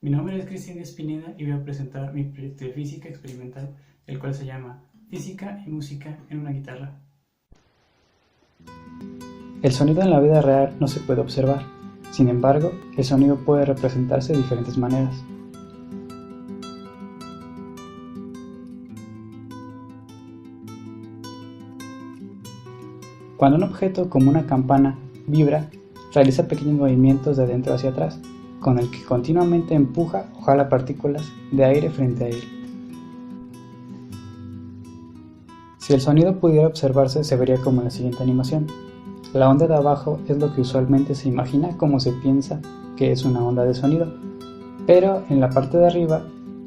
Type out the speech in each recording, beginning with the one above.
Mi nombre es Cristian Espineda y voy a presentar mi proyecto de física experimental, el cual se llama Física y Música en una guitarra. El sonido en la vida real no se puede observar, sin embargo, el sonido puede representarse de diferentes maneras. Cuando un objeto como una campana vibra, realiza pequeños movimientos de adentro hacia atrás, con el que continuamente empuja o jala partículas de aire frente a él. Si el sonido pudiera observarse, se vería como en la siguiente animación. La onda de abajo es lo que usualmente se imagina como se piensa que es una onda de sonido, pero en la parte de arriba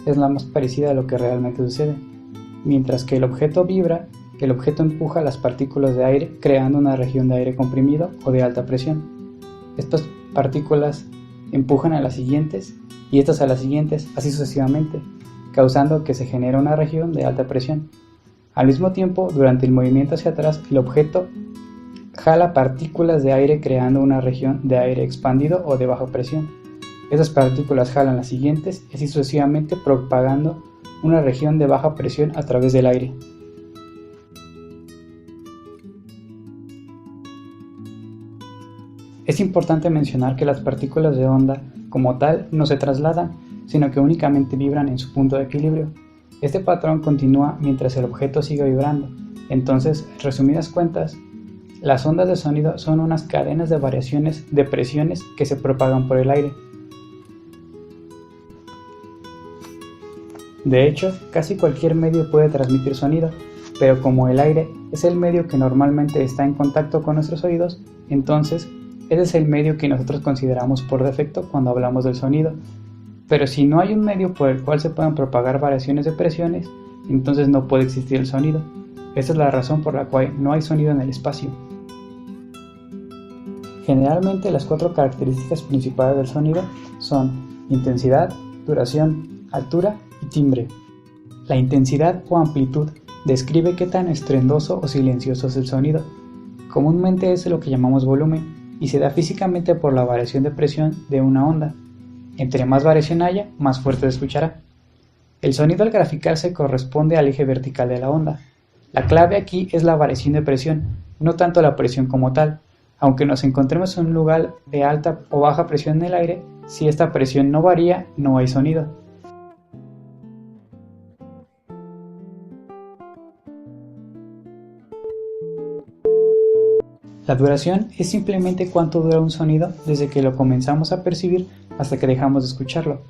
es la más parecida a lo que realmente sucede. Mientras que el objeto vibra, el objeto empuja las partículas de aire creando una región de aire comprimido o de alta presión. Estas partículas empujan a las siguientes y estas a las siguientes, así sucesivamente, causando que se genere una región de alta presión. Al mismo tiempo, durante el movimiento hacia atrás, el objeto jala partículas de aire creando una región de aire expandido o de baja presión. Esas partículas jalan las siguientes y así sucesivamente propagando una región de baja presión a través del aire. Es importante mencionar que las partículas de onda, como tal, no se trasladan, sino que únicamente vibran en su punto de equilibrio. Este patrón continúa mientras el objeto sigue vibrando. Entonces, en resumidas cuentas, las ondas de sonido son unas cadenas de variaciones de presiones que se propagan por el aire. De hecho, casi cualquier medio puede transmitir sonido, pero como el aire es el medio que normalmente está en contacto con nuestros oídos, entonces ese es el medio que nosotros consideramos por defecto cuando hablamos del sonido. Pero si no hay un medio por el cual se puedan propagar variaciones de presiones, entonces no puede existir el sonido. Esta es la razón por la cual no hay sonido en el espacio. Generalmente las cuatro características principales del sonido son intensidad, duración, altura y timbre. La intensidad o amplitud describe qué tan estruendoso o silencioso es el sonido. Comúnmente es lo que llamamos volumen y se da físicamente por la variación de presión de una onda. Entre más variación haya, más fuerte se escuchará. El sonido al graficarse corresponde al eje vertical de la onda. La clave aquí es la variación de presión, no tanto la presión como tal. Aunque nos encontremos en un lugar de alta o baja presión en el aire, si esta presión no varía, no hay sonido. La duración es simplemente cuánto dura un sonido desde que lo comenzamos a percibir hasta que dejamos de escucharlo.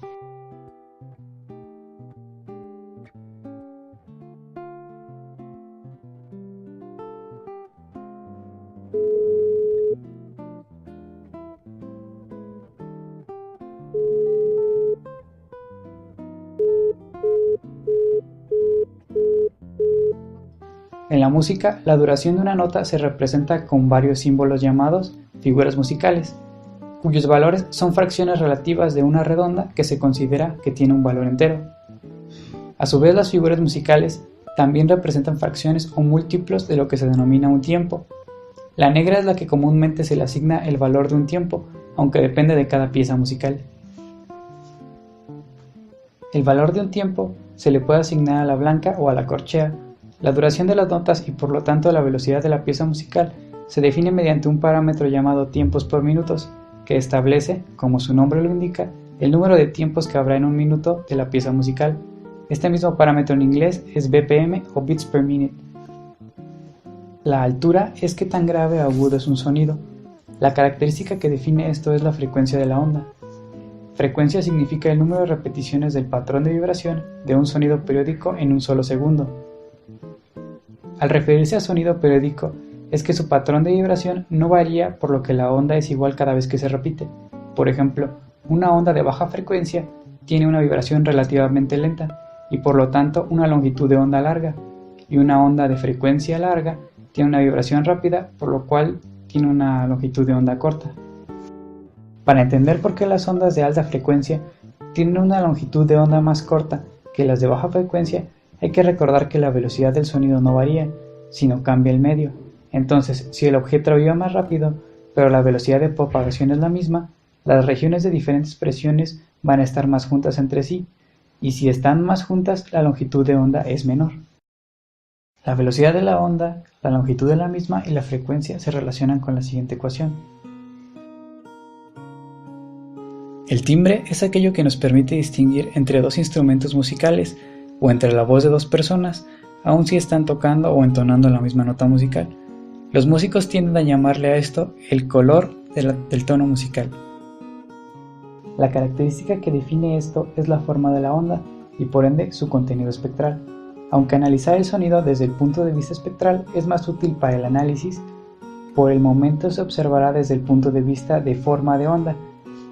En la música, la duración de una nota se representa con varios símbolos llamados figuras musicales, cuyos valores son fracciones relativas de una redonda que se considera que tiene un valor entero. A su vez, las figuras musicales también representan fracciones o múltiplos de lo que se denomina un tiempo. La negra es la que comúnmente se le asigna el valor de un tiempo, aunque depende de cada pieza musical. El valor de un tiempo se le puede asignar a la blanca o a la corchea. La duración de las notas y por lo tanto la velocidad de la pieza musical se define mediante un parámetro llamado tiempos por minutos, que establece, como su nombre lo indica, el número de tiempos que habrá en un minuto de la pieza musical. Este mismo parámetro en inglés es BPM o beats per minute. La altura es qué tan grave o agudo es un sonido. La característica que define esto es la frecuencia de la onda. Frecuencia significa el número de repeticiones del patrón de vibración de un sonido periódico en un solo segundo. Al referirse a sonido periódico, es que su patrón de vibración no varía por lo que la onda es igual cada vez que se repite. Por ejemplo, una onda de baja frecuencia tiene una vibración relativamente lenta y por lo tanto una longitud de onda larga, y una onda de frecuencia larga tiene una vibración rápida, por lo cual tiene una longitud de onda corta. Para entender por qué las ondas de alta frecuencia tienen una longitud de onda más corta que las de baja frecuencia, hay que recordar que la velocidad del sonido no varía, sino cambia el medio. Entonces, si el objeto vibra más rápido, pero la velocidad de propagación es la misma, las regiones de diferentes presiones van a estar más juntas entre sí, y si están más juntas, la longitud de onda es menor. La velocidad de la onda, la longitud de la misma y la frecuencia se relacionan con la siguiente ecuación. El timbre es aquello que nos permite distinguir entre dos instrumentos musicales o entre la voz de dos personas, aun si están tocando o entonando la misma nota musical. Los músicos tienden a llamarle a esto el color del tono musical. La característica que define esto es la forma de la onda y por ende su contenido espectral. Aunque analizar el sonido desde el punto de vista espectral es más útil para el análisis, por el momento se observará desde el punto de vista de forma de onda,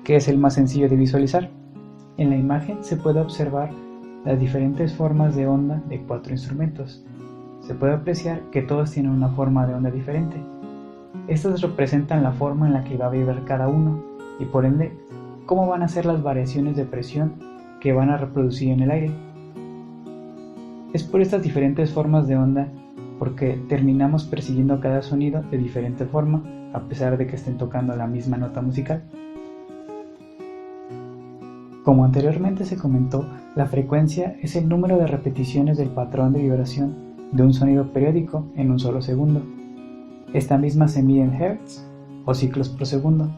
que es el más sencillo de visualizar. En la imagen se puede observar las diferentes formas de onda de 4 instrumentos. Se puede apreciar que todos tienen una forma de onda diferente. Estas representan la forma en la que va a vibrar cada uno y por ende cómo van a ser las variaciones de presión que van a reproducir en el aire. Es por estas diferentes formas de onda porque terminamos percibiendo cada sonido de diferente forma a pesar de que estén tocando la misma nota musical. Como anteriormente se comentó, la frecuencia es el número de repeticiones del patrón de vibración de un sonido periódico en un solo segundo. Esta misma se mide en hertz o ciclos por segundo.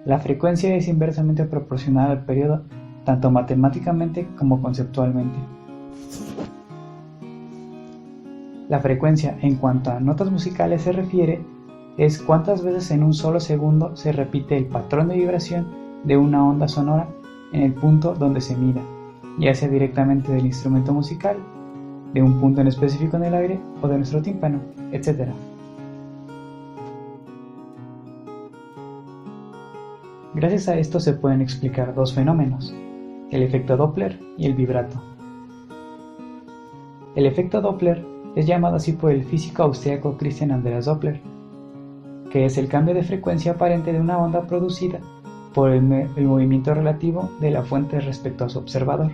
La frecuencia es inversamente proporcional al periodo, tanto matemáticamente como conceptualmente. La frecuencia, en cuanto a notas musicales se refiere, es cuántas veces en un solo segundo se repite el patrón de vibración de una onda sonora en el punto donde se mida, ya sea directamente del instrumento musical, de un punto en específico en el aire o de nuestro tímpano, etc. Gracias a esto se pueden explicar dos fenómenos, el efecto Doppler y el vibrato. El efecto Doppler es llamado así por el físico austríaco Christian Andreas Doppler, que es el cambio de frecuencia aparente de una onda producida por el movimiento relativo de la fuente respecto a su observador.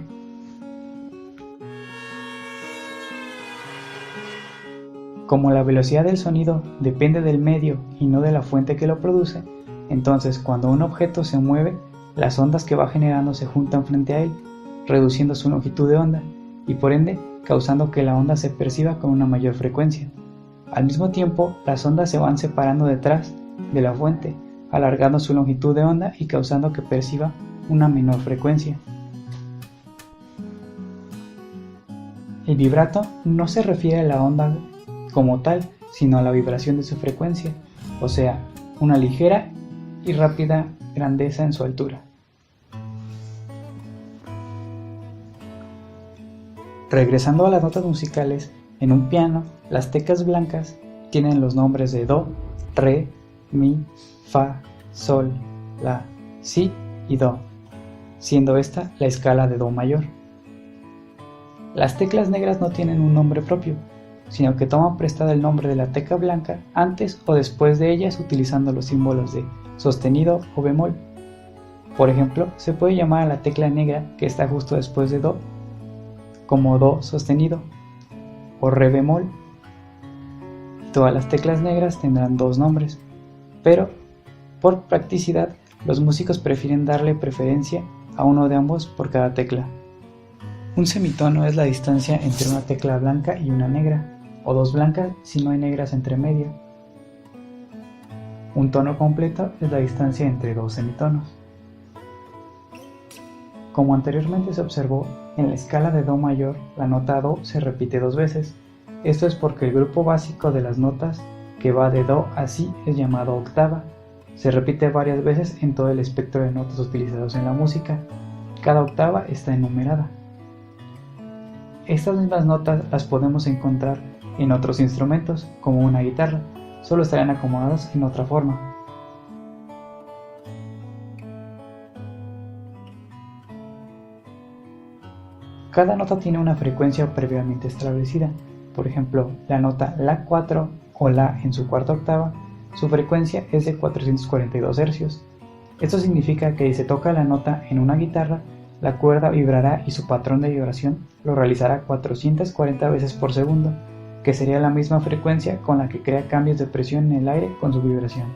Como la velocidad del sonido depende del medio y no de la fuente que lo produce, entonces cuando un objeto se mueve, las ondas que va generando se juntan frente a él, reduciendo su longitud de onda y por ende causando que la onda se perciba con una mayor frecuencia. Al mismo tiempo, las ondas se van separando detrás de la fuente, alargando su longitud de onda y causando que perciba una menor frecuencia. El vibrato no se refiere a la onda como tal, sino a la vibración de su frecuencia, o sea, una ligera y rápida grandeza en su altura. Regresando a las notas musicales, en un piano, las teclas blancas tienen los nombres de Do, Re, Mi, Fa, Sol, La, Si y Do, siendo esta la escala de Do mayor. Las teclas negras no tienen un nombre propio, sino que toman prestado el nombre de la tecla blanca antes o después de ellas utilizando los símbolos de sostenido o bemol. Por ejemplo, se puede llamar a la tecla negra que está justo después de Do como Do sostenido o Re bemol. Todas las teclas negras tendrán dos nombres, pero por practicidad los músicos prefieren darle preferencia a uno de ambos por cada tecla. Un semitono es la distancia entre una tecla blanca y una negra, o dos blancas si no hay negras entre medio. Un tono completo es la distancia entre dos semitonos. Como anteriormente se observó, en la escala de Do mayor, la nota Do se repite dos veces. Esto es porque el grupo básico de las notas que va de Do a Si es llamado octava. Se repite varias veces en todo el espectro de notas utilizados en la música. Cada octava está enumerada. Estas mismas notas las podemos encontrar en otros instrumentos, como una guitarra, solo estarán acomodadas en otra forma. Cada nota tiene una frecuencia previamente establecida. Por ejemplo, la nota La4 o La en su cuarta octava, su frecuencia es de 442 Hz. Esto significa que si se toca la nota en una guitarra, la cuerda vibrará y su patrón de vibración lo realizará 440 veces por segundo, que sería la misma frecuencia con la que crea cambios de presión en el aire con su vibración.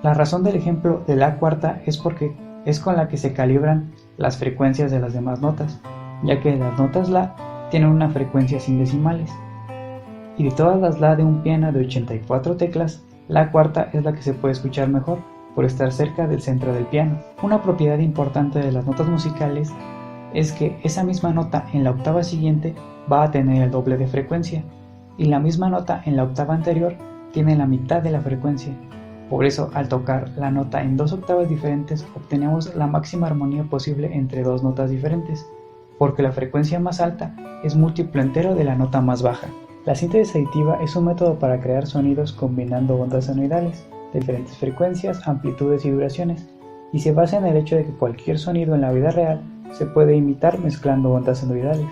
La razón del ejemplo de La cuarta es porque es con la que se calibran las frecuencias de las demás notas, ya que las notas La tienen una frecuencia sin decimales. Y de todas las La de un piano de 84 teclas, la cuarta es la que se puede escuchar mejor por estar cerca del centro del piano. Una propiedad importante de las notas musicales es que esa misma nota en la octava siguiente va a tener el doble de frecuencia, y la misma nota en la octava anterior tiene la mitad de la frecuencia. Por eso, al tocar la nota en dos octavas diferentes, obtenemos la máxima armonía posible entre dos notas diferentes, porque la frecuencia más alta es múltiplo entero de la nota más baja. La síntesis aditiva es un método para crear sonidos combinando ondas senoidales de diferentes frecuencias, amplitudes y duraciones, y se basa en el hecho de que cualquier sonido en la vida real se puede imitar mezclando ondas senoidales.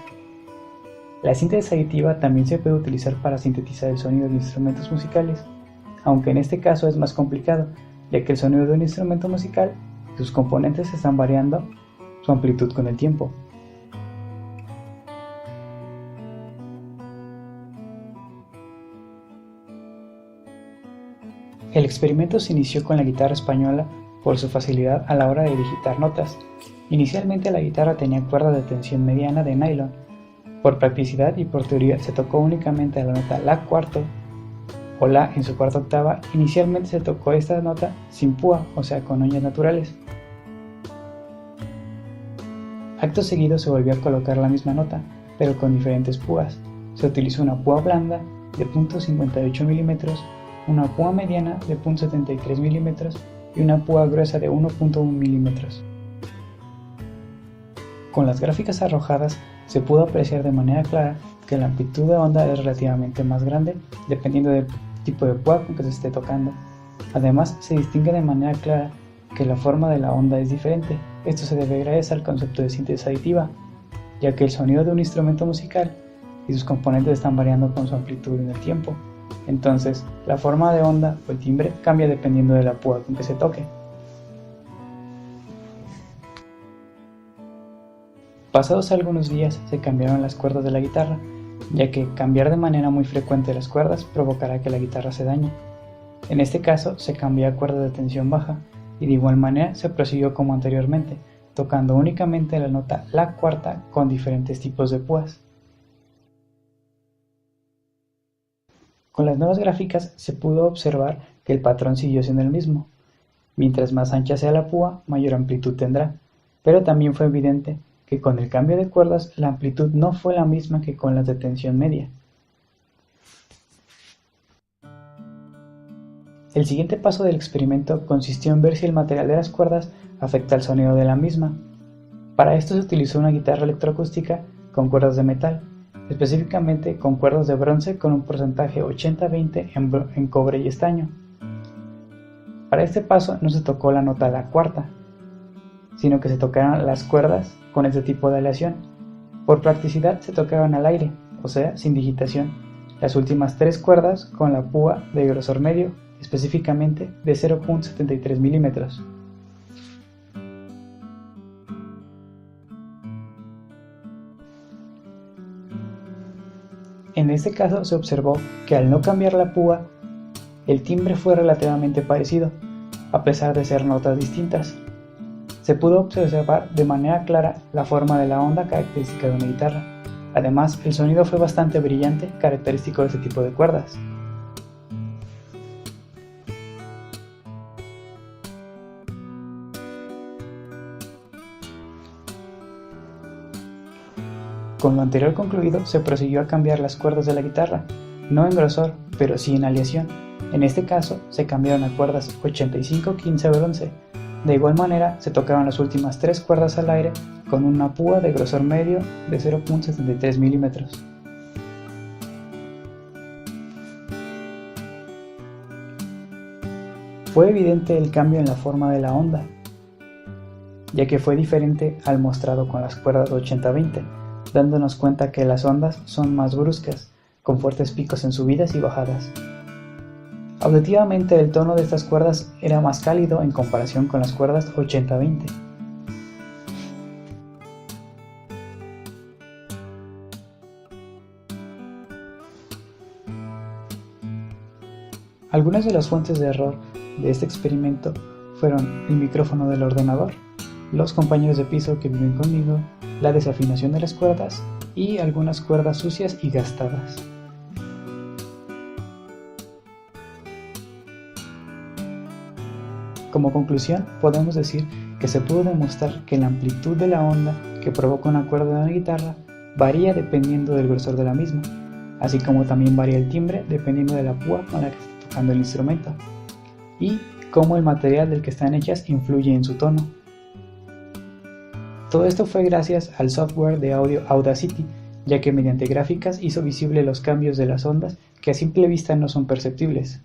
La síntesis aditiva también se puede utilizar para sintetizar el sonido de instrumentos musicales, aunque en este caso es más complicado, ya que el sonido de un instrumento musical y sus componentes están variando su amplitud con el tiempo. El experimento se inició con la guitarra española por su facilidad a la hora de digitar notas. Inicialmente la guitarra tenía cuerdas de tensión mediana de nylon. Por practicidad y por teoría se tocó únicamente la nota La cuarto o La en su cuarta octava. Inicialmente se tocó esta nota sin púa, o sea con uñas naturales. Acto seguido se volvió a colocar la misma nota, pero con diferentes púas. Se utilizó una púa blanda de .58 mm, una púa mediana de .73 mm y una púa gruesa de 1.1 mm. Con las gráficas arrojadas se pudo apreciar de manera clara que la amplitud de onda es relativamente más grande dependiendo del tipo de púa con que se esté tocando. Además, se distingue de manera clara que la forma de la onda es diferente. Esto se debe gracias al concepto de síntesis aditiva, ya que el sonido de un instrumento musical y sus componentes están variando con su amplitud en el tiempo. Entonces, la forma de onda o el timbre cambia dependiendo de la púa con que se toque. Pasados algunos días se cambiaron las cuerdas de la guitarra, ya que cambiar de manera muy frecuente las cuerdas provocará que la guitarra se dañe. En este caso se cambió a cuerdas de tensión baja y de igual manera se prosiguió como anteriormente, tocando únicamente la nota La cuarta con diferentes tipos de púas. Con las nuevas gráficas se pudo observar que el patrón siguió siendo el mismo. Mientras más ancha sea la púa, mayor amplitud tendrá, pero también fue evidente que con el cambio de cuerdas la amplitud no fue la misma que con las de tensión media. El siguiente paso del experimento consistió en ver si el material de las cuerdas afecta el sonido de la misma. Para esto se utilizó una guitarra electroacústica con cuerdas de metal, específicamente con cuerdas de bronce con un porcentaje 80-20 en cobre y estaño. Para este paso no se tocó la nota La cuarta, sino que se tocaron las cuerdas con este tipo de aleación. Por practicidad se tocaron al aire, o sea, sin digitación, las últimas tres cuerdas con la púa de grosor medio, específicamente de 0.73 milímetros. En este caso se observó que al no cambiar la púa, el timbre fue relativamente parecido, a pesar de ser notas distintas. Se pudo observar de manera clara la forma de la onda característica de una guitarra. Además, el sonido fue bastante brillante, característico de este tipo de cuerdas. Con lo anterior concluido, se prosiguió a cambiar las cuerdas de la guitarra, no en grosor, pero sí en aleación. En este caso, se cambiaron a cuerdas 85-15 bronce. De igual manera, se tocaron las últimas tres cuerdas al aire con una púa de grosor medio de 0.73 milímetros. Fue evidente el cambio en la forma de la onda, ya que fue diferente al mostrado con las cuerdas 80-20, dándonos cuenta que las ondas son más bruscas, con fuertes picos en subidas y bajadas. Auditivamente el tono de estas cuerdas era más cálido en comparación con las cuerdas 80-20. Algunas de las fuentes de error de este experimento fueron el micrófono del ordenador, los compañeros de piso que viven conmigo, la desafinación de las cuerdas y algunas cuerdas sucias y gastadas. Como conclusión, podemos decir que se pudo demostrar que la amplitud de la onda que provoca una cuerda de una guitarra varía dependiendo del grosor de la misma, así como también varía el timbre dependiendo de la púa con la que está tocando el instrumento, y cómo el material del que están hechas influye en su tono. Todo esto fue gracias al software de audio Audacity, ya que mediante gráficas hizo visible los cambios de las ondas que a simple vista no son perceptibles.